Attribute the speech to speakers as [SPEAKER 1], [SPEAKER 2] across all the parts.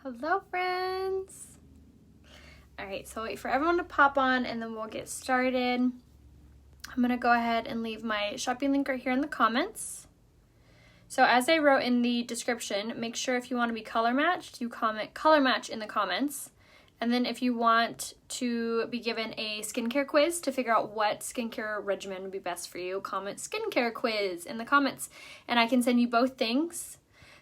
[SPEAKER 1] Hello, friends. All right, so wait for everyone to pop on and then we'll get started. I'm going to go ahead and leave my shopping link right here in the comments. So as I wrote in the description, make sure if you want to be color matched, you comment color match in the comments. And then if you want to be given a skincare quiz to figure out what skincare regimen would be best for you, comment skincare quiz in the comments and I can send you both things.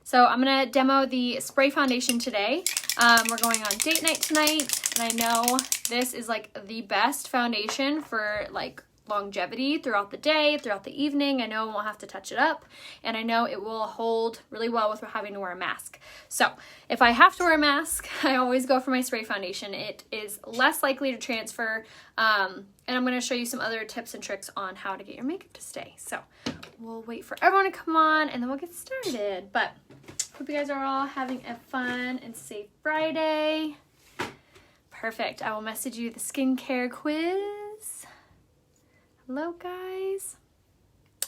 [SPEAKER 1] So I'm going to demo the spray foundation today. We're going on date night tonight, and I know this is like the best foundation for like longevity throughout the day, throughout the evening. I know I won't have to touch it up, and I know it will hold really well with having to wear a mask. So if I have to wear a mask, I always go for my spray foundation. It is less likely to transfer, and I'm going to show you some other tips and tricks on how to get your makeup to stay. So we'll wait for everyone to come on, and then we'll get started. But hope you guys are all having a fun and safe Friday. Perfect. I will message you the skincare quiz. Hello, guys.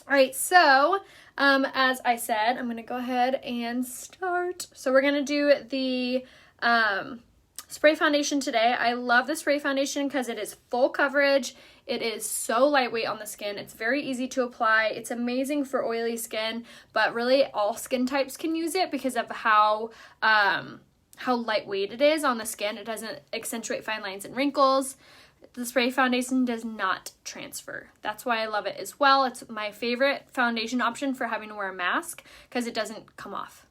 [SPEAKER 1] All right, so as I said, I'm going to go ahead and start. So we're going to do the spray foundation today. I love the spray foundation because it is full coverage. It is so lightweight on the skin. It's very easy to apply. It's amazing for oily skin, but really all skin types can use it because of how lightweight it is on the skin. It doesn't accentuate fine lines and wrinkles. The spray foundation does not transfer. That's why I love it as well. It's my favorite foundation option for having to wear a mask because it doesn't come off.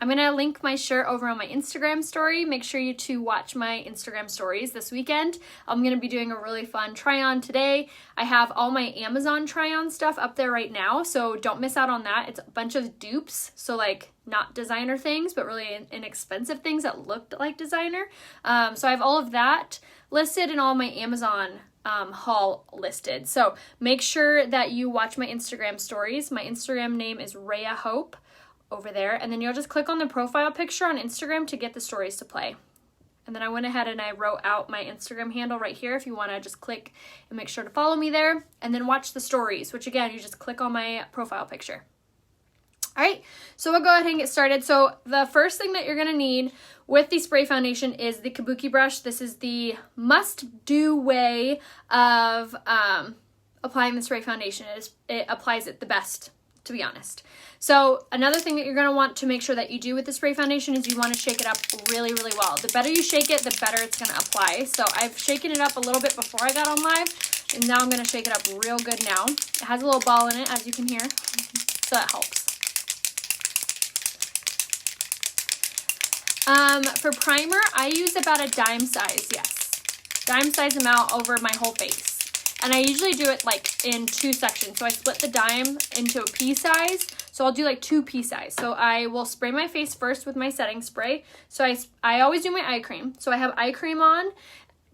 [SPEAKER 1] I'm going to link my shirt over on my Instagram story. Make sure you to watch my Instagram stories this weekend. I'm going to be doing a really fun try-on today. I have all my Amazon try-on stuff up there right now, so don't miss out on that. It's a bunch of dupes, so like not designer things, but really inexpensive things that looked like designer. So I have all of that listed and all my Amazon haul listed. So make sure that you watch my Instagram stories. My Instagram name is Rhea Hope over there, and then you'll just click on the profile picture on Instagram to get the stories to play. And then I went ahead and I wrote out my Instagram handle right here if you want to just click and make sure to follow me there, and then watch the stories, which again, you just click on my profile picture. All right, so we'll go ahead and get started. So the first thing that you're going to need with the spray foundation is the kabuki brush. This is the must-do way of applying the spray foundation. It applies it the best, to be honest. So another thing that you're going to want to make sure that you do with the spray foundation is you want to shake it up really, really well. The better you shake it, the better it's going to apply. So I've shaken it up a little bit before I got on live, and now I'm going to shake it up real good now. It has a little ball in it, as you can hear, so that helps. For primer, I use about a dime size, yes. Dime size amount over my whole face. And I usually do it like in two sections. So I split the dime into a pea size. So I'll do like 2 pea size. So I will spray my face first with my setting spray. So I always do my eye cream. So I have eye cream on,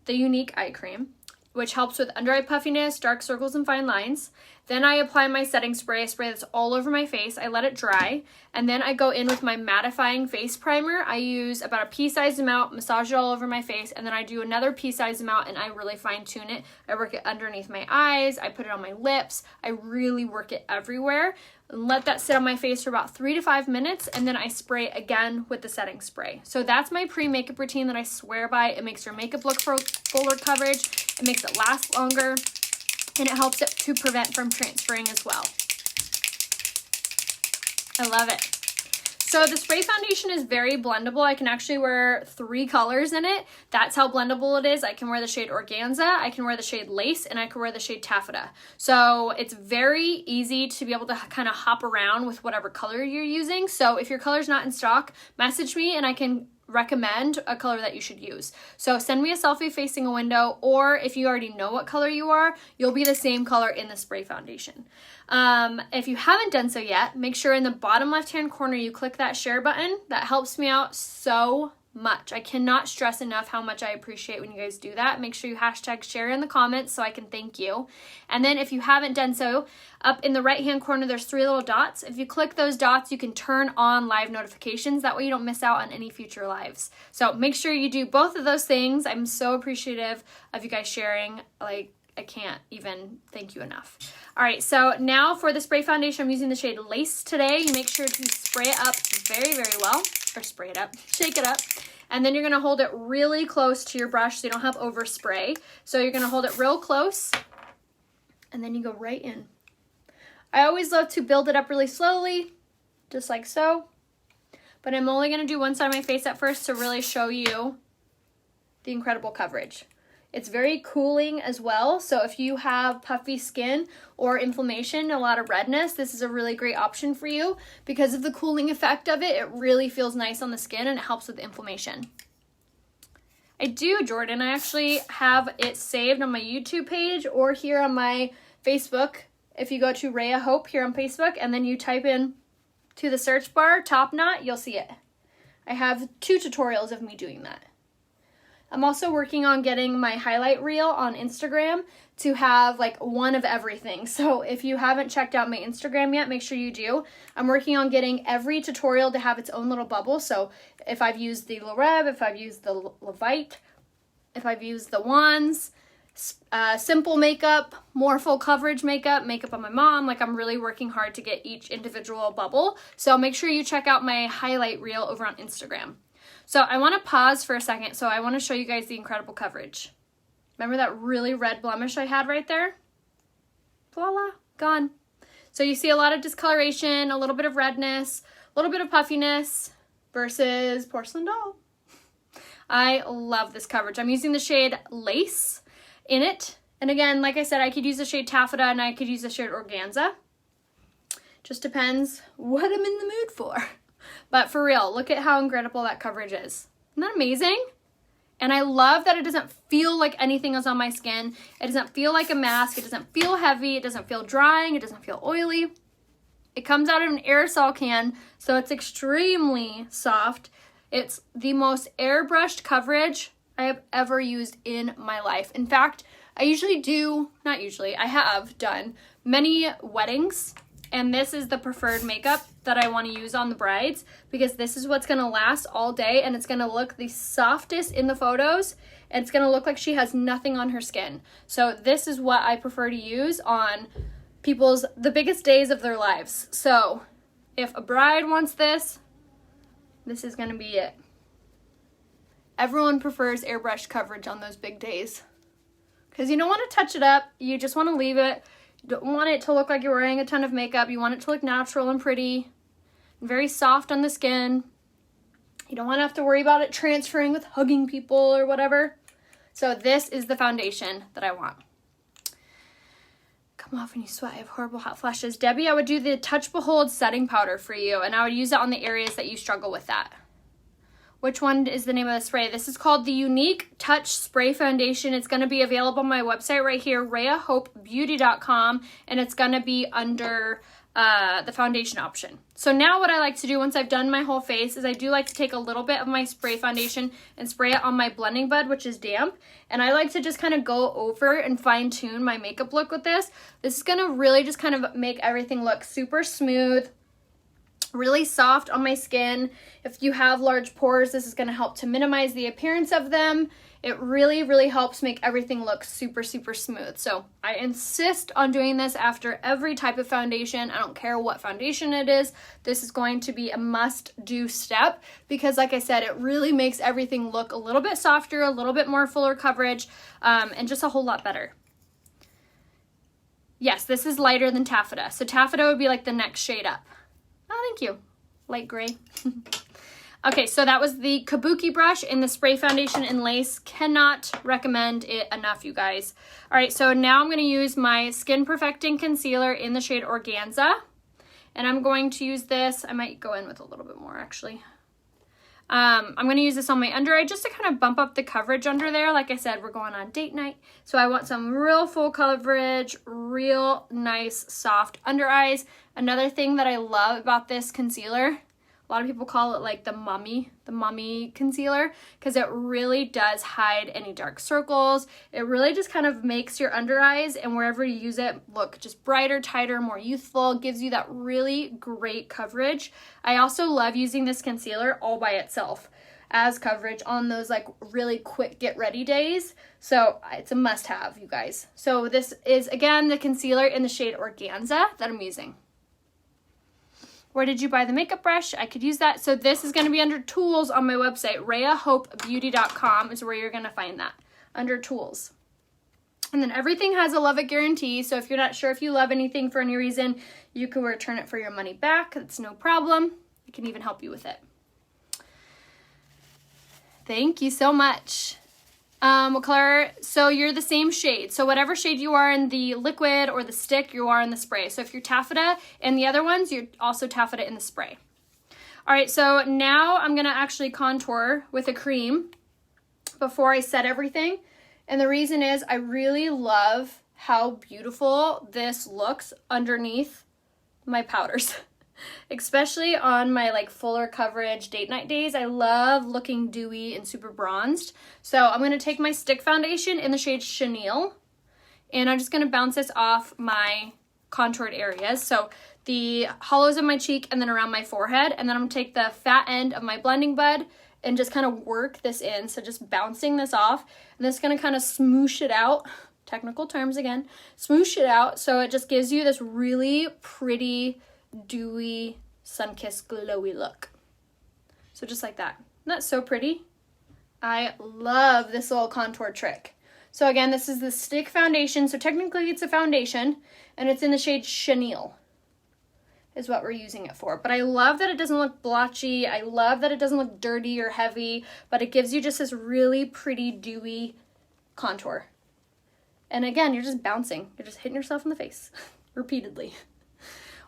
[SPEAKER 1] the Unique eye cream, which helps with under eye puffiness, dark circles, and fine lines. Then I apply my setting spray. I spray this all over my face. I let it dry. And then I go in with my mattifying face primer. I use about a pea-sized amount, massage it all over my face, and then I do another pea-sized amount, and I really fine-tune it. I work it underneath my eyes. I put it on my lips. I really work it everywhere. And let that sit on my face for about 3 to 5 minutes, and then I spray again with the setting spray. So that's my pre-makeup routine that I swear by. It makes your makeup look fuller coverage. It makes it last longer, and it helps it to prevent from transferring as well. I love it. So the spray foundation is very blendable. I can actually wear 3 colors in it. That's how blendable it is. I can wear the shade Organza, I can wear the shade Lace, and I can wear the shade Taffeta. So it's very easy to be able to kind of hop around with whatever color you're using. So if your color's not in stock, message me and I can recommend a color that you should use. So send me a selfie facing a window, or if you already know what color you are, you'll be the same color in the spray foundation. If you haven't done so yet, make sure in the bottom left-hand corner you click that share button. That helps me out so much. I cannot stress enough how much I appreciate when you guys do that. Make sure you hashtag share in the comments so I can thank you. And then if you haven't done so, up in the right hand corner there's 3 little dots. If you click those dots, you can turn on live notifications. That way you don't miss out on any future lives. So make sure you do both of those things. I'm so appreciative of you guys sharing. Like, I can't even thank you enough. All right, so now for the spray foundation, I'm using the shade Lace today. You make sure to spray it up very, very well, or spray it up, shake it up. And then you're gonna hold it really close to your brush so you don't have overspray. So you're gonna hold it real close, and then you go right in. I always love to build it up really slowly, just like so. But I'm only gonna do one side of my face at first to really show you the incredible coverage. It's very cooling as well, so if you have puffy skin or inflammation, a lot of redness, this is a really great option for you. Because of the cooling effect of it, it really feels nice on the skin and it helps with inflammation. I do, Jordan, I actually have it saved on my YouTube page or here on my Facebook. If you go to Rhea Hope here on Facebook and then you type in to the search bar, Top Knot, you'll see it. I have 2 tutorials of me doing that. I'm also working on getting my highlight reel on Instagram to have like one of everything. So if you haven't checked out my Instagram yet, make sure you do. I'm working on getting every tutorial to have its own little bubble. So if I've used the Loreb, if I've used the Levite, if I've used the wands, simple makeup, more full coverage makeup, makeup on my mom, like I'm really working hard to get each individual bubble. So make sure you check out my highlight reel over on Instagram. So I want to pause for a second. So I want to show you guys the incredible coverage. Remember that really red blemish I had right there? Voila, gone. So you see a lot of discoloration, a little bit of redness, a little bit of puffiness versus porcelain doll. I love this coverage. I'm using the shade Lace in it. And again, like I said, I could use the shade Taffeta and I could use the shade Organza. Just depends what I'm in the mood for. But for real, look at how incredible that coverage is. Isn't that amazing? And I love that it doesn't feel like anything is on my skin. It doesn't feel like a mask. It doesn't feel heavy. It doesn't feel drying. It doesn't feel oily. It comes out of an aerosol can, so it's extremely soft. It's the most airbrushed coverage I have ever used in my life. In fact, I have done many weddings, and this is the preferred makeup that I want to use on the brides because this is what's going to last all day and it's going to look the softest in the photos and it's going to look like she has nothing on her skin. So this is what I prefer to use on the biggest days of their lives. So if a bride wants this, this is going to be it. Everyone prefers airbrushed coverage on those big days because you don't want to touch it up. You just want to leave it. You don't want it to look like you're wearing a ton of makeup. You want it to look natural and pretty, and very soft on the skin. You don't want to have to worry about it transferring with hugging people or whatever. So this is the foundation that I want. Come off when you sweat. I have horrible hot flashes. Debbie, I would do the Touch Behold setting powder for you, and I would use it on the areas that you struggle with that. Which one is the name of the spray? This is called the Unique Touch Spray Foundation. It's going to be available on my website right here, RheaHopeBeauty.com, and it's going to be under the foundation option. So now what I like to do once I've done my whole face is I do like to take a little bit of my spray foundation and spray it on my blending bud, which is damp. And I like to just kind of go over and fine tune my makeup look with this. This is going to really just kind of make everything look super smooth, really soft on my skin. If you have large pores, this is going to help to minimize the appearance of them. It really, really helps make everything look super, super smooth. So I insist on doing this after every type of foundation. I don't care what foundation it is. This is going to be a must-do step because, like I said, it really makes everything look a little bit softer, a little bit more fuller coverage, and just a whole lot better. Yes, this is lighter than Taffeta. So Taffeta would be like the next shade up. Oh, thank you. Light gray. Okay, so that was the Kabuki brush in the spray foundation in Lace. Cannot recommend it enough, you guys. All right, so now I'm going to use my Skin Perfecting Concealer in the shade Organza. And I'm going to use this. I might go in with a little bit more, actually. I'm going to use this on my under eye just to kind of bump up the coverage under there. Like I said, we're going on date night. So I want some real full coverage, real nice, soft under eyes. Another thing that I love about this concealer, a lot of people call it like the mummy concealer, because it really does hide any dark circles. It really just kind of makes your under eyes and wherever you use it look just brighter, tighter, more youthful, gives you that really great coverage. I also love using this concealer all by itself. as coverage on those like really quick get ready days. So it's a must have, you guys. So this is, again, the concealer in the shade Organza that I'm using. Where did you buy the makeup brush? I could use that. So this is going to be under tools on my website. RheaHopeBeauty.com is where you're going to find that, under tools. And then everything has a love it guarantee. So if you're not sure if you love anything for any reason, you can return it for your money back. That's no problem. I can even help you with it. Thank you so much. What color? So you're the same shade. So whatever shade you are in the liquid or the stick, you are in the spray. So if you're taffeta and the other ones, you're also taffeta in the spray. All right, so now I'm gonna actually contour with a cream before I set everything. And the reason is I really love how beautiful this looks underneath my powders. Especially on my like fuller coverage date night days. I love looking dewy and super bronzed. So I'm going to take my stick foundation in the shade Chenille, and I'm just going to bounce this off my contoured areas. So the hollows of my cheek and then around my forehead. And then I'm going to take the fat end of my blending bud and just kind of work this in. So just bouncing this off, and this is going to kind of smoosh it out. Technical terms again. Smoosh it out so it just gives you this really pretty dewy, sun-kissed, glowy look. So just like that. Isn't that so pretty? I love this little contour trick. So again, this is the stick foundation. So technically it's a foundation, and it's in the shade Chenille is what we're using it for. But I love that it doesn't look blotchy. I love that it doesn't look dirty or heavy, but it gives you just this really pretty, dewy contour. And again, you're just bouncing. You're just hitting yourself in the face repeatedly.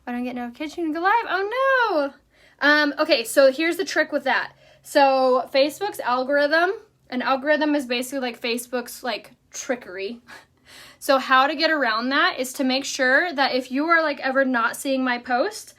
[SPEAKER 1] Why don't I get notification and go live? Oh no! Okay, so here's the trick with that. So Facebook's algorithm, an algorithm is basically like Facebook's like trickery. So how to get around that is to make sure that if you are like ever not seeing my post,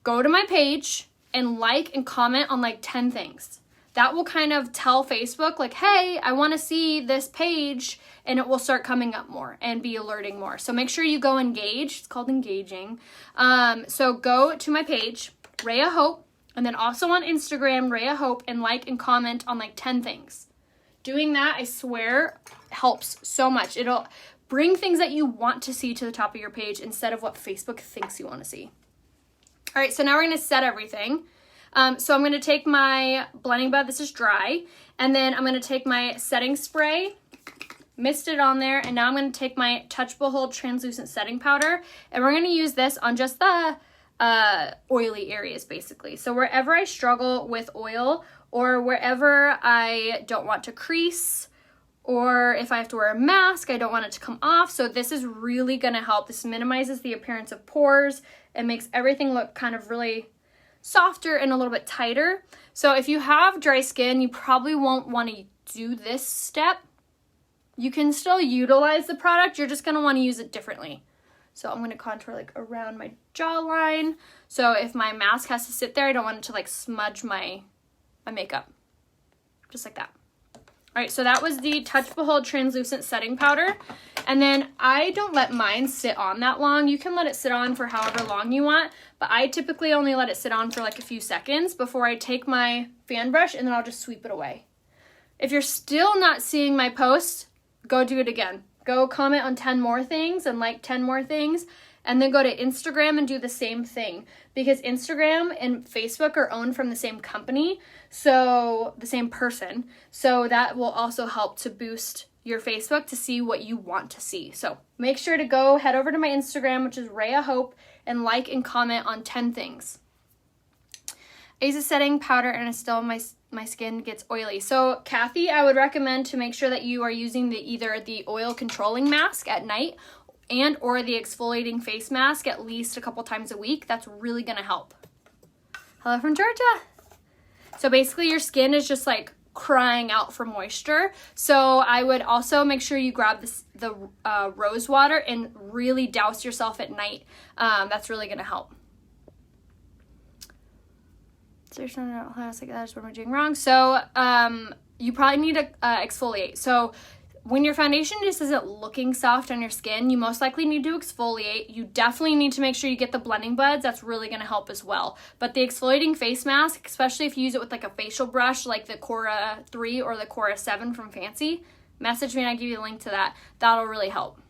[SPEAKER 1] go to my page and like and comment on like 10 things. That will kind of tell Facebook like, hey, I want to see this page, and it will start coming up more and be alerting more. So make sure you go engage. It's called engaging. So go to my page, Rhea Hope, and then also on Instagram, Rhea Hope, and like and comment on like 10 things. Doing that, I swear, helps so much. It'll bring things that you want to see to the top of your page instead of what Facebook thinks you want to see. All right, so now we're going to set everything. So I'm going to take my blending bud, this is dry, and then I'm going to take my setting spray, mist it on there, and now I'm going to take my Touch Behold translucent setting powder, and we're going to use this on just the oily areas basically. So wherever I struggle with oil, or wherever I don't want to crease, or if I have to wear a mask, I don't want it to come off. So this is really going to help. This minimizes the appearance of pores and makes everything look kind of really softer and a little bit tighter. So if you have dry skin, you probably won't want to do this step. You can still utilize the product, you're just going to want to use it differently. So I'm going to contour like around my jawline. So if my mask has to sit there, I don't want it to like smudge my makeup. Just like that. All right, so that was the Touch Behold translucent setting powder. And then I don't let mine sit on that long. You can let it sit on for however long you want, but I typically only let it sit on for like a few seconds before I take my fan brush, and then I'll just sweep it away. If you're still not seeing my post, go do it again. Go comment on 10 more things and like 10 more things, and then go to Instagram and do the same thing, because Instagram and Facebook are owned from the same company, so the same person. So that will also help to boost your Facebook to see what you want to see. So make sure to go head over to my Instagram, which is Rhea Hope, and like and comment on 10 things. I use a setting powder and still my skin gets oily. So Kathy, I would recommend to make sure that you are using either the oil controlling mask at night and or the exfoliating face mask at least a couple times a week. That's really gonna help. Hello from Georgia. So basically your skin is just like crying out for moisture. So I would also make sure you grab the rose water and really douse yourself at night. That's really gonna help. So you're saying that is what I'm doing wrong. So you probably need to exfoliate. So when your foundation just isn't looking soft on your skin, you most likely need to exfoliate. You definitely need to make sure you get the blending buds. That's really going to help as well. But the exfoliating face mask, especially if you use it with like a facial brush like the Cora 3 or the Cora 7 from Fancy, message me and I'll give you the link to that. That'll really help.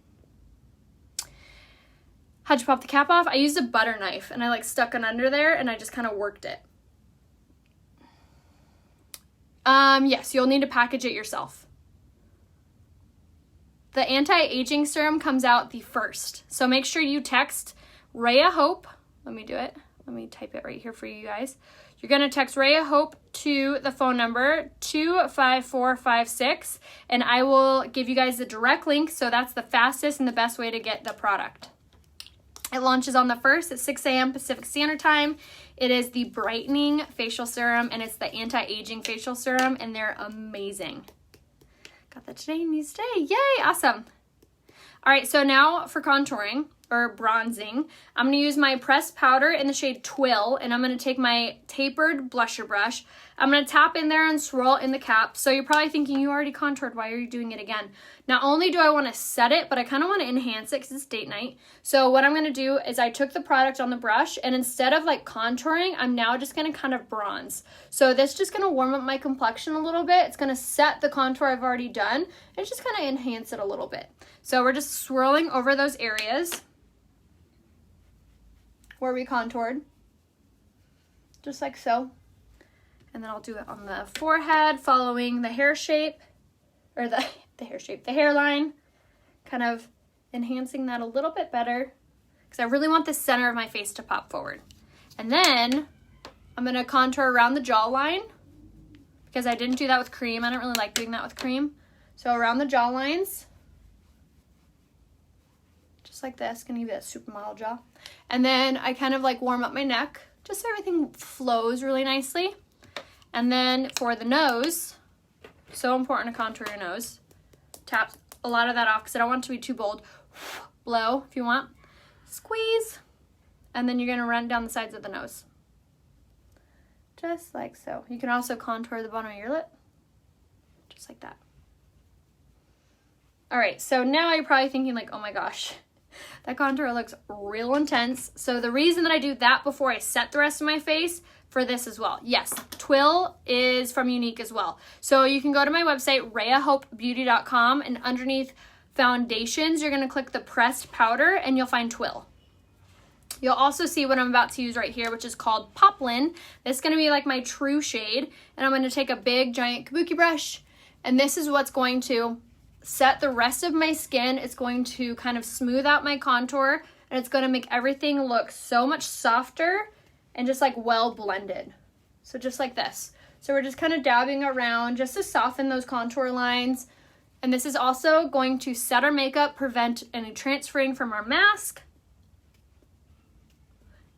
[SPEAKER 1] How'd you pop the cap off? I used a butter knife and I like stuck it under there and I just kind of worked it. Yes, you'll need to package it yourself. The anti-aging serum comes out the 1st. So make sure you text Rhea Hope. Let me do it. Let me type it right here for you guys. You're going to text Rhea Hope to the phone number 25456 and I will give you guys the direct link. So that's the fastest and the best way to get the product. It launches on the 1st at 6 a.m. Pacific Standard Time. It is the brightening facial serum and it's the anti-aging facial serum and they're amazing. Got that today, needs today. Yay, awesome. All right, so now for contouring or bronzing, I'm gonna use my pressed powder in the shade Twill and I'm gonna take my tapered blusher brush. I'm gonna tap in there and swirl in the cap. So you're probably thinking, you already contoured, why are you doing it again? Not only do I wanna set it, but I kinda wanna enhance it because it's date night. So what I'm gonna do is I took the product on the brush and instead of like contouring, I'm now just gonna kind of bronze. So this is just gonna warm up my complexion a little bit. It's gonna set the contour I've already done and just kind of enhance it a little bit. So we're just swirling over those areas where we contoured, just like so. And then I'll do it on the forehead, following the hair shape, or the hairline, kind of enhancing that a little bit better, because I really want the center of my face to pop forward. And then I'm gonna contour around the jawline, because I didn't do that with cream. I don't really like doing that with cream. So around the jaw lines, just like this, gonna give you that supermodel jaw. And then I kind of like warm up my neck, just so everything flows really nicely. And then for the nose, so important to contour your nose. Tap a lot of that off because I don't want it to be too bold. Blow if you want. Squeeze. And then you're gonna run down the sides of the nose. Just like so. You can also contour the bottom of your lip. Just like that. All right, so now you're probably thinking like, oh my gosh, that contour looks real intense. So the reason that I do that before I set the rest of my face for this as well. Yes, Twill is from Unique as well. So you can go to my website, RheaHopeBeauty.com, and underneath foundations, you're gonna click the pressed powder and you'll find Twill. You'll also see what I'm about to use right here, which is called Poplin. This is gonna be like my true shade. And I'm gonna take a big giant kabuki brush, and this is what's going to set the rest of my skin. It's going to kind of smooth out my contour, and it's gonna make everything look so much softer and just like well blended. So just like this. So we're just kind of dabbing around just to soften those contour lines. And this is also going to set our makeup, prevent any transferring from our mask.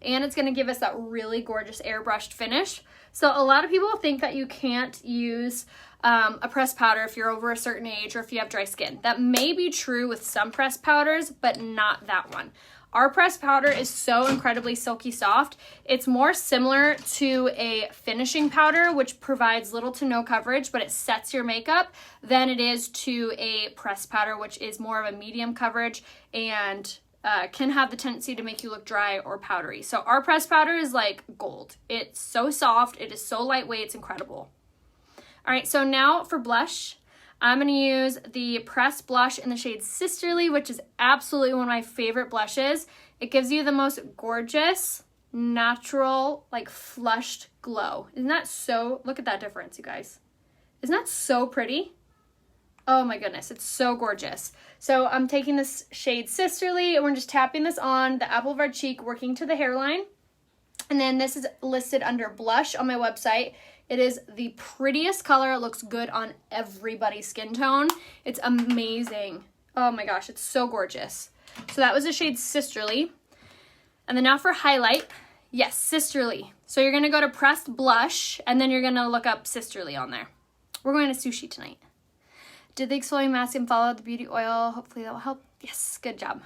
[SPEAKER 1] And it's gonna give us that really gorgeous airbrushed finish. So a lot of people think that you can't use a pressed powder if you're over a certain age or if you have dry skin. That may be true with some pressed powders, but not that one. Our pressed powder is so incredibly silky soft. It's more similar to a finishing powder, which provides little to no coverage, but it sets your makeup, than it is to a pressed powder, which is more of a medium coverage and can have the tendency to make you look dry or powdery. So our pressed powder is like gold. It's so soft, it is so lightweight, it's incredible. All right, so now for blush, I'm gonna use the pressed blush in the shade Sisterly, which is absolutely one of my favorite blushes. It gives you the most gorgeous, natural, like flushed glow. Isn't that so, look at that difference, you guys. Isn't that so pretty? Oh my goodness, it's so gorgeous. So I'm taking this shade Sisterly and we're just tapping this on the apple of our cheek, working to the hairline. And then this is listed under blush on my website. It is the prettiest color. It looks good on everybody's skin tone. It's amazing. Oh my gosh, it's so gorgeous. So that was the shade Sisterly. And then now for highlight, yes, Sisterly. So you're gonna go to pressed blush and then you're gonna look up Sisterly on there. We're going to sushi tonight. Did the exfoliating mask and follow the beauty oil? Hopefully that will help. Yes, good job.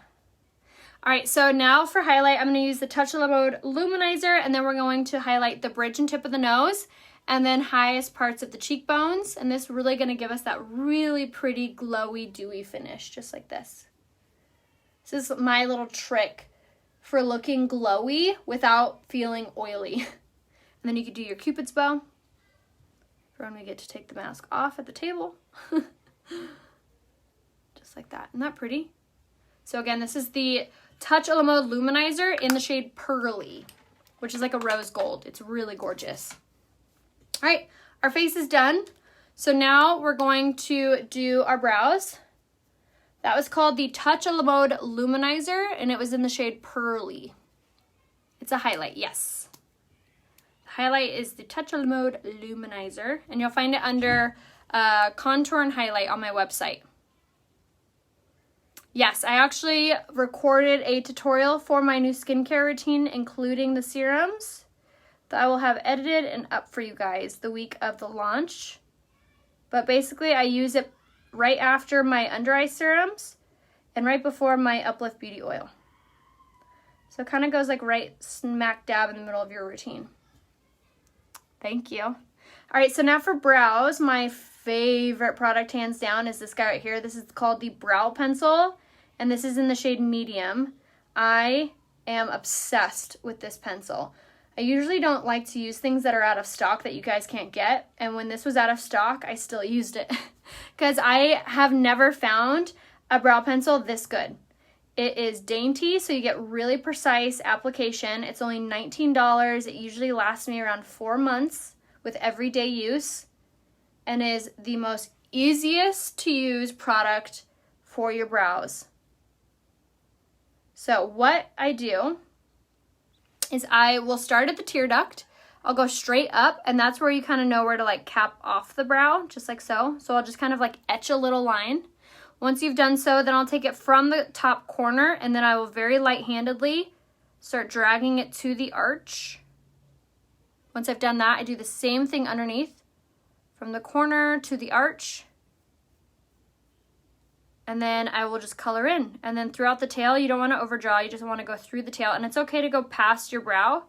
[SPEAKER 1] All right, so now for highlight, I'm gonna use the Touch of Mode Luminizer and then we're going to highlight the bridge and tip of the nose. and then highest parts of the cheekbones. And this is really going to give us that really pretty glowy dewy finish, just like this. This is my little trick for looking glowy without feeling oily. And then you could do your Cupid's bow for when we get to take the mask off at the table. Just like that. Isn't that pretty? So again, this is the Touch of the Mode Luminizer in the shade Pearly, which is like a rose gold. It's really gorgeous. All right, our face is done. So now we're going to do our brows. That was called the Touch of the Mode Luminizer, and it was in the shade Pearly. It's a highlight, yes. Highlight is the Touch of the Mode Luminizer, and you'll find it under Contour and Highlight on my website. Yes, I actually recorded a tutorial for my new skincare routine, including the serums, that I will have edited and up for you guys the week of the launch. But basically, I use it right after my under eye serums and right before my Uplift Beauty Oil. So it kind of goes like right smack dab in the middle of your routine. Thank you. All right, so now for brows, my favorite product hands down is this guy right here. This is called the Brow Pencil, and this is in the shade Medium. I am obsessed with this pencil. I usually don't like to use things that are out of stock that you guys can't get, and when this was out of stock, I still used it because I have never found a brow pencil this good. It is dainty, so you get really precise application. It's only $19. It usually lasts me around 4 months with everyday use, and is the most easiest to use product for your brows. So what I do is I will start at the tear duct. I'll go straight up, and that's where you kind of know where to like cap off the brow, just like so. So I'll just kind of like etch a little line. Once you've done so, then I'll take it from the top corner, and then I will very light-handedly start dragging it to the arch. Once I've done that, I do the same thing underneath, from the corner to the arch. And then I will just color in. And then throughout the tail, you don't want to overdraw, you just want to go through the tail. And it's okay to go past your brow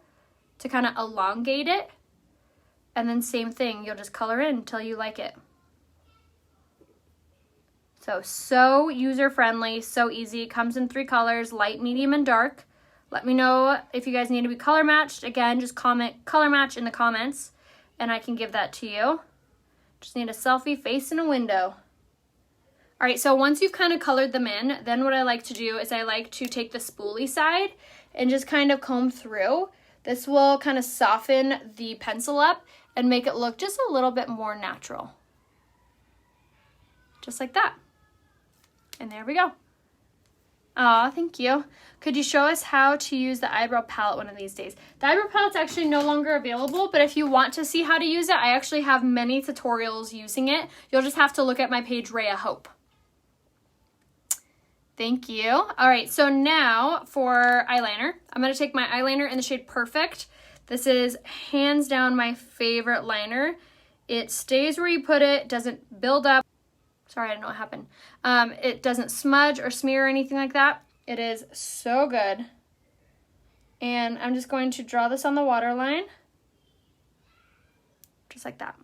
[SPEAKER 1] to kind of elongate it. And then same thing, you'll just color in until you like it. So user-friendly, so easy. It comes in 3 colors, light, medium, and dark. Let me know if you guys need to be color matched. Again, just comment color match in the comments, and I can give that to you. Just need a selfie face in a window. All right, so once you've kind of colored them in, then what I like to do is I like to take the spoolie side and just kind of comb through. This will kind of soften the pencil up and make it look just a little bit more natural. Just like that. And there we go. Aw, thank you. Could you show us how to use the eyebrow palette one of these days? The eyebrow palette's actually no longer available, but if you want to see how to use it, I actually have many tutorials using it. You'll just have to look at my page, Rhea Hope. Thank you. All right, so now for eyeliner. I'm going to take my eyeliner in the shade Perfect. This is hands down my favorite liner. It stays where you put it, doesn't build up. Sorry, I don't know what happened. It doesn't smudge or smear or anything like that. It is so good. And I'm just going to draw this on the waterline. Just like that.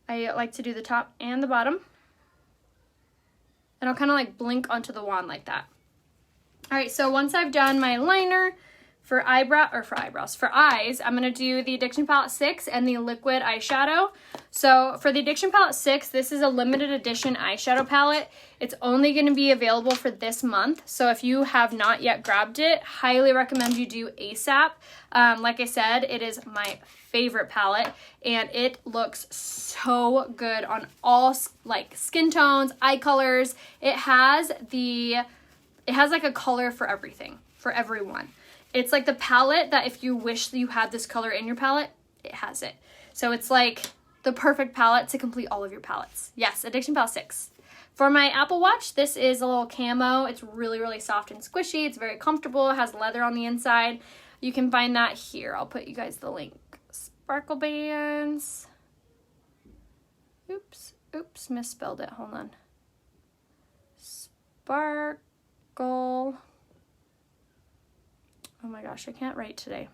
[SPEAKER 1] I like to do the top and the bottom. And I'll kind of like blink onto the wand like that. All right, so once I've done my liner, for eyes, I'm gonna do the Addiction Palette 6 and the liquid eyeshadow. So for the Addiction Palette 6, this is a limited edition eyeshadow palette. It's only gonna be available for this month. So if you have not yet grabbed it, highly recommend you do ASAP. Like I said, it is my favorite palette and it looks so good on all like skin tones, eye colors. It has like a color for everything, for everyone. It's like the palette that if you wish that you had this color in your palette, it has it. So it's like the perfect palette to complete all of your palettes. Yes, Addiction Palette 6. For my Apple Watch, this is a little camo. It's really, really soft and squishy. It's very comfortable. It has leather on the inside. You can find that here. I'll put you guys the link. Sparkle bands. Oops, misspelled it. Hold on. Sparkle. Oh my gosh, I can't write today.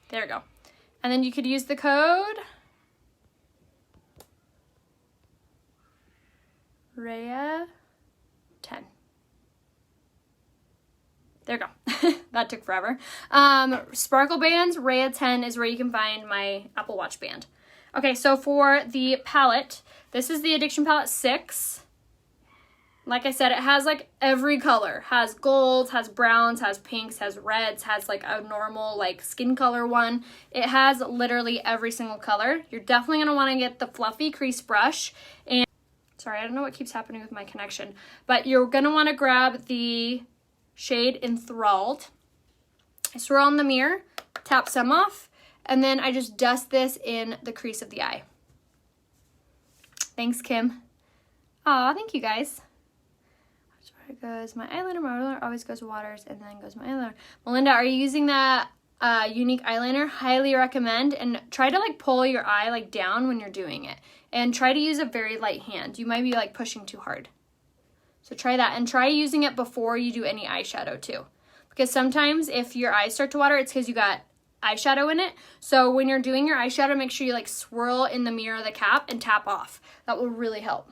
[SPEAKER 1] There we go. And then you could use the code Rhea 10. There we go. That took forever. Sparkle bands, Rhea 10 is where you can find my Apple Watch band. Okay, so for the palette, this is the Addiction Palette 6. Like I said, it has like every color. Has golds, has browns, has pinks, has reds, has like a normal like skin color one. It has literally every single color. You're definitely going to want to get the fluffy crease brush. And sorry, I don't know what keeps happening with my connection. But you're going to want to grab the shade Enthralled. I swirl in the mirror, tap some off, and then I just dust this in the crease of the eye. Thanks, Kim. Aw, thank you guys. It goes my eyeliner. My eyeliner always goes waters and then goes my eyeliner. Melinda, are you using that unique eyeliner? Highly recommend. And try to like pull your eye like down when you're doing it. And try to use a very light hand. You might be like pushing too hard. So try that. And try using it before you do any eyeshadow too. Because sometimes if your eyes start to water, it's because you got eyeshadow in it. So when you're doing your eyeshadow, make sure you like swirl in the mirror of the cap and tap off. That will really help.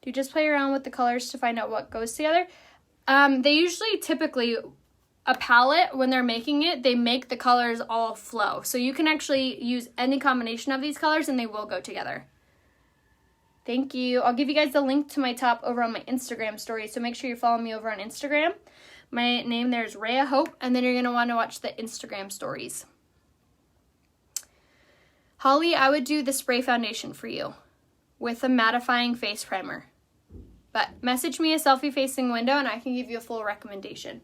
[SPEAKER 1] Do you just play around with the colors to find out what goes together? They usually, typically, a palette, when they're making it, they make the colors all flow. So you can actually use any combination of these colors and they will go together. Thank you. I'll give you guys the link to my top over on my Instagram story. So make sure you follow me over on Instagram. My name there is Rhea Hope. And then you're going to want to watch the Instagram stories. Holly, I would do the spray foundation for you with a mattifying face primer. But message me a selfie facing window and I can give you a full recommendation.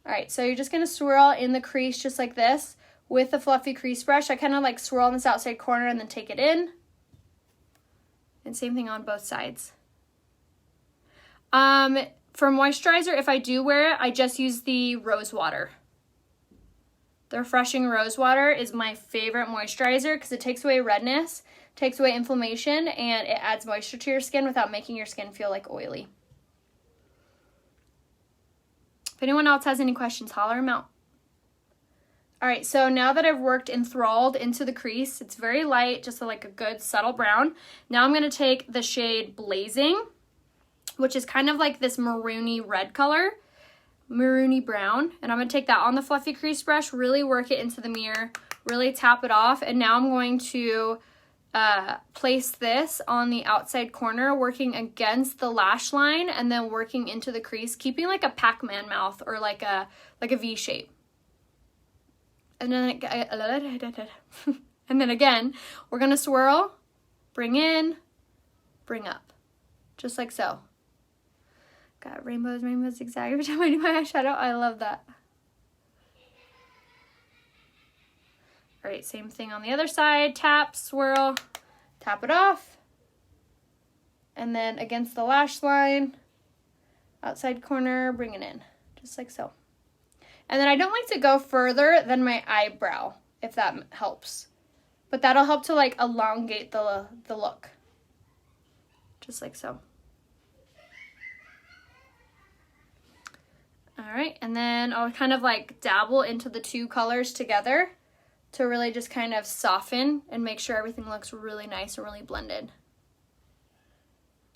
[SPEAKER 1] All right, so you're just gonna swirl in the crease just like this with the fluffy crease brush. I kind of like swirl on this outside corner and then take it in. And same thing on both sides. For moisturizer, if I do wear it, I just use the rose water. The Refreshing Rose Water is my favorite moisturizer because it takes away redness, takes away inflammation, and it adds moisture to your skin without making your skin feel like oily. If anyone else has any questions, holler them out. All right, so now that I've worked Enthralled into the crease, it's very light, just like a good subtle brown. Now I'm going to take the shade Blazing, which is kind of like this maroony red color. Maroony brown, and I'm going to take that on the fluffy crease brush, really work it into the mirror, really tap it off, and now I'm going to place this on the outside corner, working against the lash line and then working into the crease, keeping like a Pac-Man mouth or like a V shape. And then and then again, we're going to swirl, bring in, bring up, just like so. Got rainbows, zigzag every time I do my eyeshadow. I love that. All right, same thing on the other side. Tap, swirl, tap it off. And then against the lash line, outside corner, bring it in, just like so. And then I don't like to go further than my eyebrow, if that helps. But that'll help to like elongate the look. Just like so. All right, and then I'll kind of like dabble into the two colors together to really just kind of soften and make sure everything looks really nice and really blended.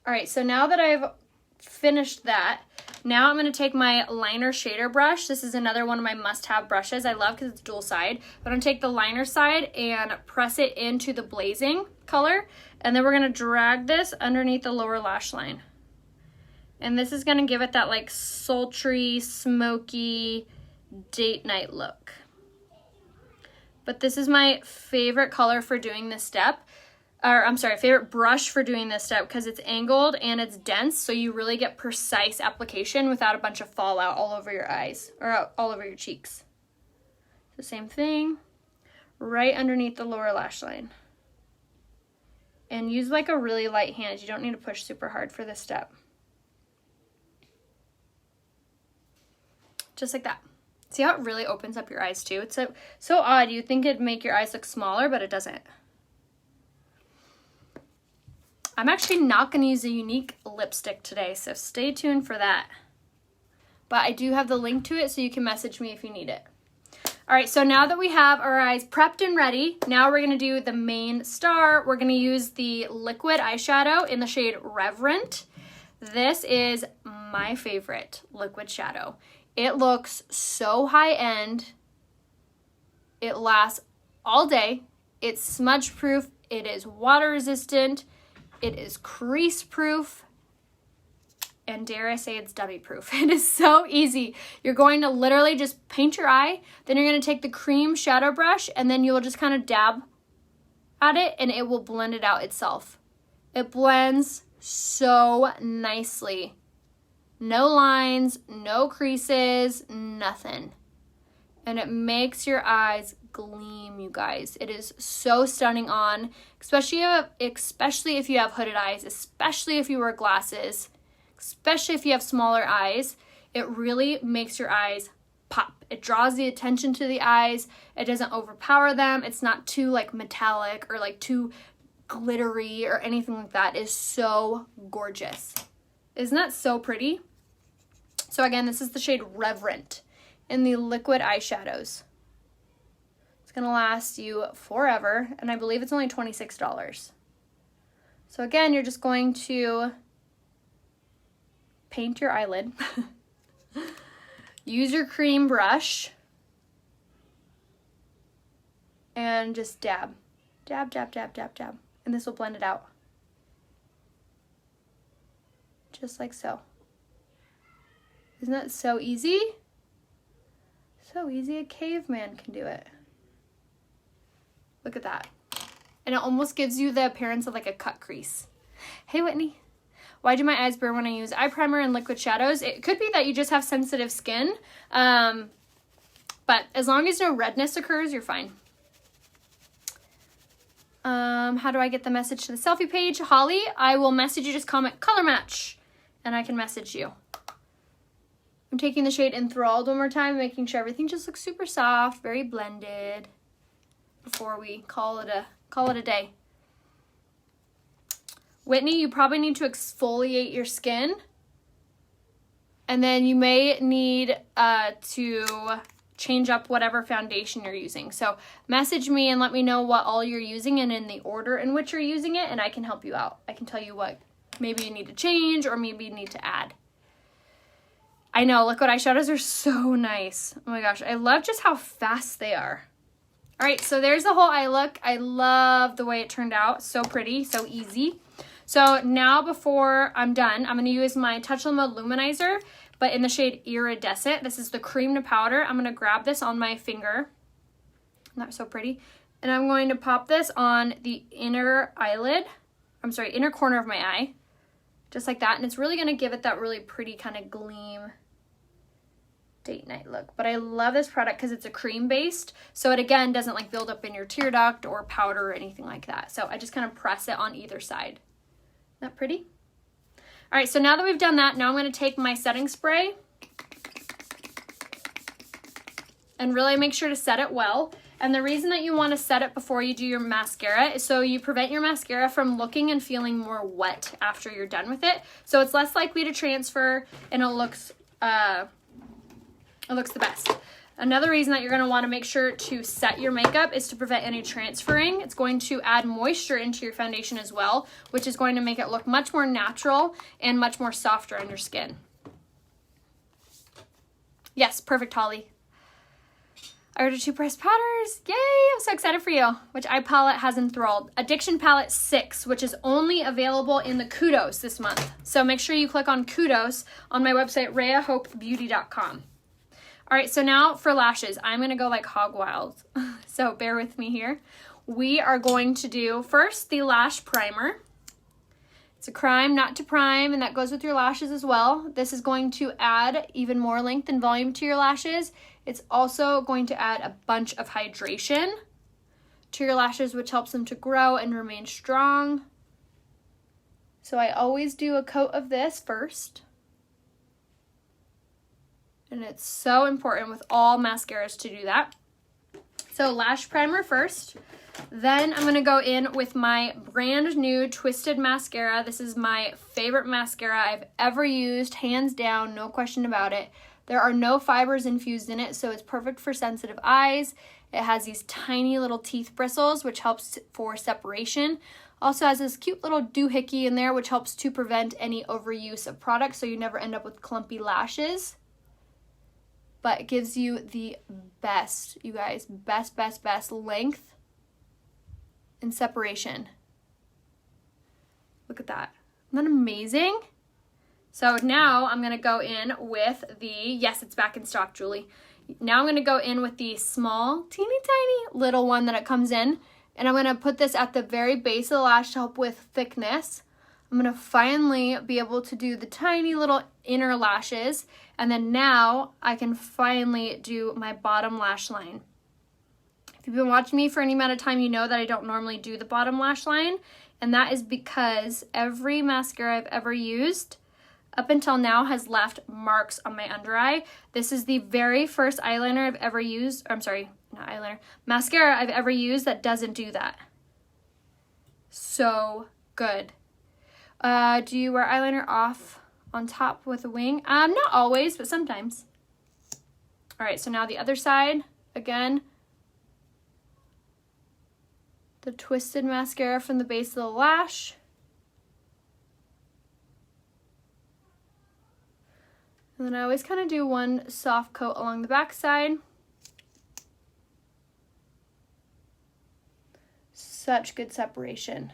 [SPEAKER 1] All right, so now that I've finished that, now I'm going to take my liner shader brush. This is another one of my must-have brushes. I love because it's dual side. But I'm going to take the liner side and press it into the Blazing color, and then we're going to drag this underneath the lower lash line. And this is going to give it that like sultry, smoky date night look. But this is my favorite color for doing this step. Or I'm sorry, favorite brush for doing this step because it's angled and it's dense, so you really get precise application without a bunch of fallout all over your eyes or all over your cheeks. The same thing, right underneath the lower lash line. And use like a really light hand. You don't need to push super hard for this step. Just like that. See how it really opens up your eyes too? It's so odd. You'd think it'd make your eyes look smaller, but it doesn't. I'm actually not going to use a unique lipstick today, so stay tuned for that. but I do have the link to it, so you can message me if you need it. All right, so now that we have our eyes prepped and ready, now we're gonna do the main star. We're gonna use the liquid eyeshadow in the shade Reverent. This is my favorite liquid shadow. It looks so high-end. It lasts all day. It's smudge-proof. It is water-resistant. It is crease-proof. And dare I say it's dummy-proof. It is so easy. You're going to literally just paint your eye. Then you're going to take the cream shadow brush, and then you'll just kind of dab at it, and it will blend it out itself. It blends so nicely. No lines, no creases, nothing. And it makes your eyes gleam, you guys. It is so stunning on, especially if you have hooded eyes, especially if you wear glasses, especially if you have smaller eyes. It really makes your eyes pop. It draws the attention to the eyes. It doesn't overpower them. It's not too like metallic or like too glittery or anything like that. It is so gorgeous. Isn't that so pretty? So again, this is the shade Reverent in the liquid eyeshadows. It's gonna last you forever, and I believe it's only $26. So again, you're just going to paint your eyelid. Use your cream brush and just dab. Dab, dab, dab, dab, dab. And this will blend it out. Just like so. Isn't that so easy? So easy, a caveman can do it. Look at that. And it almost gives you the appearance of like a cut crease. Hey Whitney, why do my eyes burn when I use eye primer and liquid shadows? It could be that you just have sensitive skin, but as long as no redness occurs, you're fine. How do I get the message to the selfie page? Holly, I will message you, just comment color match, and I can message you. I'm taking the shade Enthralled one more time, making sure everything just looks super soft, very blended, before we call it a day. Whitney, you probably need to exfoliate your skin, and then you may need to change up whatever foundation you're using. So message me and let me know what all you're using and in the order in which you're using it, and I can help you out. I can tell you what maybe you need to change or maybe you need to add. I know, liquid eyeshadows are so nice. Oh my gosh, I love just how fast they are. All right, so there's the whole eye look. I love the way it turned out. So pretty, so easy. So now before I'm done, I'm going to use my Touch Limo Luminizer, but in the shade Iridescent. This is the cream to powder. I'm going to grab this on my finger. Not so pretty. And I'm going to pop this on the inner corner of my eye. Just like that. And it's really going to give it that really pretty kind of gleam date night look. But I love this product because it's a cream based, so it again doesn't like build up in your tear duct or powder or anything like that. So I just kind of press it on either side. Isn't that pretty? All right, so now that we've done that, now I'm going to take my setting spray and really make sure to set it well. And the reason that you want to set it before you do your mascara is so you prevent your mascara from looking and feeling more wet after you're done with it. So it's less likely to transfer, and it looks the best. Another reason that you're going to want to make sure to set your makeup is to prevent any transferring. It's going to add moisture into your foundation as well, which is going to make it look much more natural and much more softer on your skin. Yes, perfect, Holly. I ordered 2 pressed powders. Yay, I'm so excited for you. Which eye palette has Enthralled? Addiction Palette 6, which is only available in the Kudos this month. So make sure you click on Kudos on my website, RheaHopeBeauty.com. All right, so now for lashes, I'm going to go like hog wild. So bear with me here. We are going to do first the lash primer. It's a crime not to prime, and that goes with your lashes as well. This is going to add even more length and volume to your lashes. It's also going to add a bunch of hydration to your lashes, which helps them to grow and remain strong. So I always do a coat of this first. And it's so important with all mascaras to do that. So lash primer first. Then I'm going to go in with my brand new Twisted Mascara. This is my favorite mascara I've ever used, hands down, no question about it. There are no fibers infused in it, so it's perfect for sensitive eyes. It has these tiny little teeth bristles, which helps for separation. Also has this cute little doohickey in there, which helps to prevent any overuse of products, so you never end up with clumpy lashes. But it gives you the best, you guys, best length and separation. Look at that. Isn't that amazing? So now I'm going to go in with the, yes, it's back in stock, Julie. Now I'm going to go in with the small, teeny tiny little one that it comes in. And I'm going to put this at the very base of the lash to help with thickness. I'm going to finally be able to do the tiny little inner lashes. And then now I can finally do my bottom lash line. If you've been watching me for any amount of time, you know that I don't normally do the bottom lash line. And that is because every mascara I've ever used up until now has left marks on my under eye. This is the very first eyeliner I've ever used. I'm sorry, not eyeliner. Mascara I've ever used that doesn't do that. So good. Do you wear eyeliner off on top with a wing? Not always, but sometimes. All right, so now the other side. Again, the twisted mascara from the base of the lash. And then I always kind of do one soft coat along the back side. Such good separation.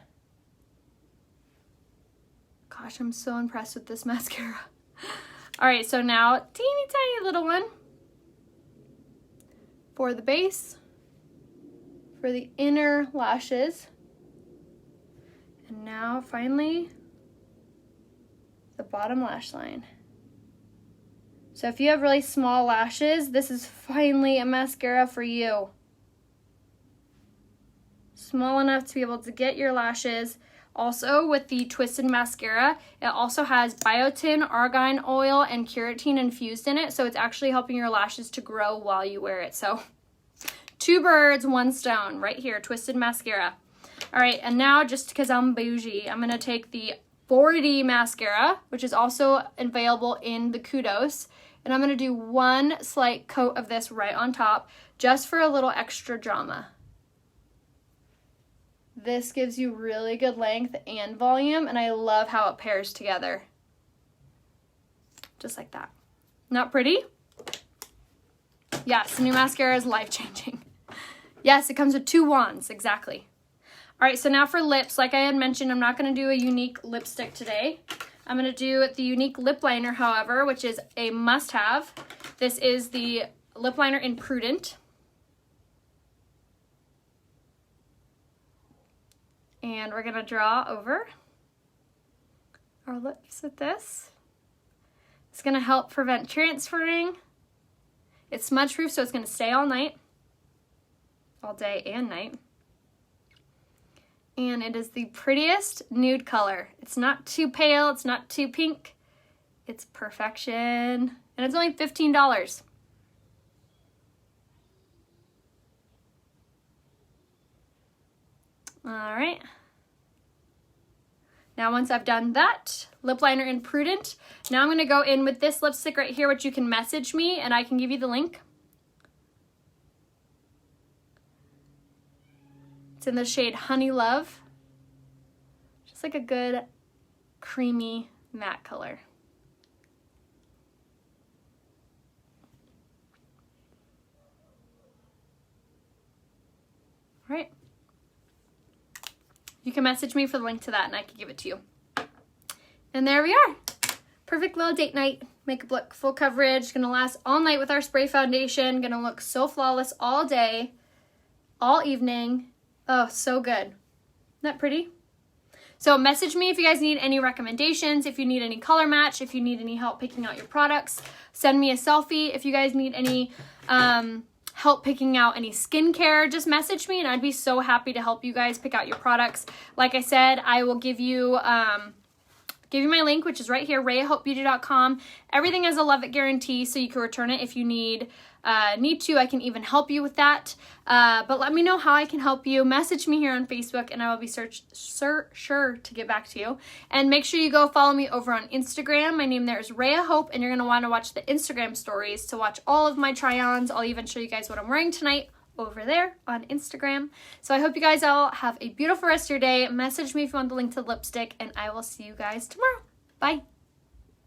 [SPEAKER 1] Gosh, I'm so impressed with this mascara. All right, so now teeny tiny little one for the base, for the inner lashes. And now finally the bottom lash line. So if you have really small lashes, this is finally a mascara for you. Small enough to be able to get your lashes. Also, with the twisted mascara, it also has biotin, argan oil, and keratin infused in it, so it's actually helping your lashes to grow while you wear it. So 2 birds, 1 stone, right here, twisted mascara. All right, and now just because I'm bougie, I'm gonna take the 4D mascara, which is also available in the Kudos, and I'm gonna do 1 slight coat of this right on top, just for a little extra drama. This gives you really good length and volume, and I love how it pairs together. Just like that. Not pretty? Yes, new mascara is life-changing. Yes, it comes with 2 wands, exactly. All right, so now for lips, like I had mentioned, I'm not gonna do a unique lipstick today. I'm gonna do the unique lip liner, however, which is a must-have. This is the lip liner in Prudent. And we're gonna draw over our lips with this. It's gonna help prevent transferring. It's smudge proof, so it's gonna stay all night, all day and night. And it is the prettiest nude color. It's not too pale, it's not too pink. It's perfection. And it's only $15. All right. Now once I've done that, lip liner in Prudent, now I'm gonna go in with this lipstick right here, which you can message me and I can give you the link. It's in the shade Honey Love. Just like a good creamy matte color. All right. You can message me for the link to that and I can give it to you. And there we are. Perfect little date night. Makeup look full coverage. Gonna last all night with our spray foundation. Gonna look so flawless all day, all evening. Oh, so good. Isn't that pretty? So message me if you guys need any recommendations, if you need any color match, if you need any help picking out your products. Send me a selfie. If you guys need any help picking out any skincare, just message me and I'd be so happy to help you guys pick out your products. Like I said, I will give you my link, which is right here, rayahopebeauty.com. Everything has a love it guarantee, so you can return it if you need need to, I can even help you with that. But let me know how I can help you. Message me here on Facebook and I will be sure to get back to you. And make sure you go follow me over on Instagram. My name there is Rhea Hope, and you're going to want to watch the Instagram stories to watch all of my try-ons. I'll even show you guys what I'm wearing tonight over there on Instagram. So I hope you guys all have a beautiful rest of your day. Message me if you want the link to the lipstick, and I will see you guys tomorrow. Bye.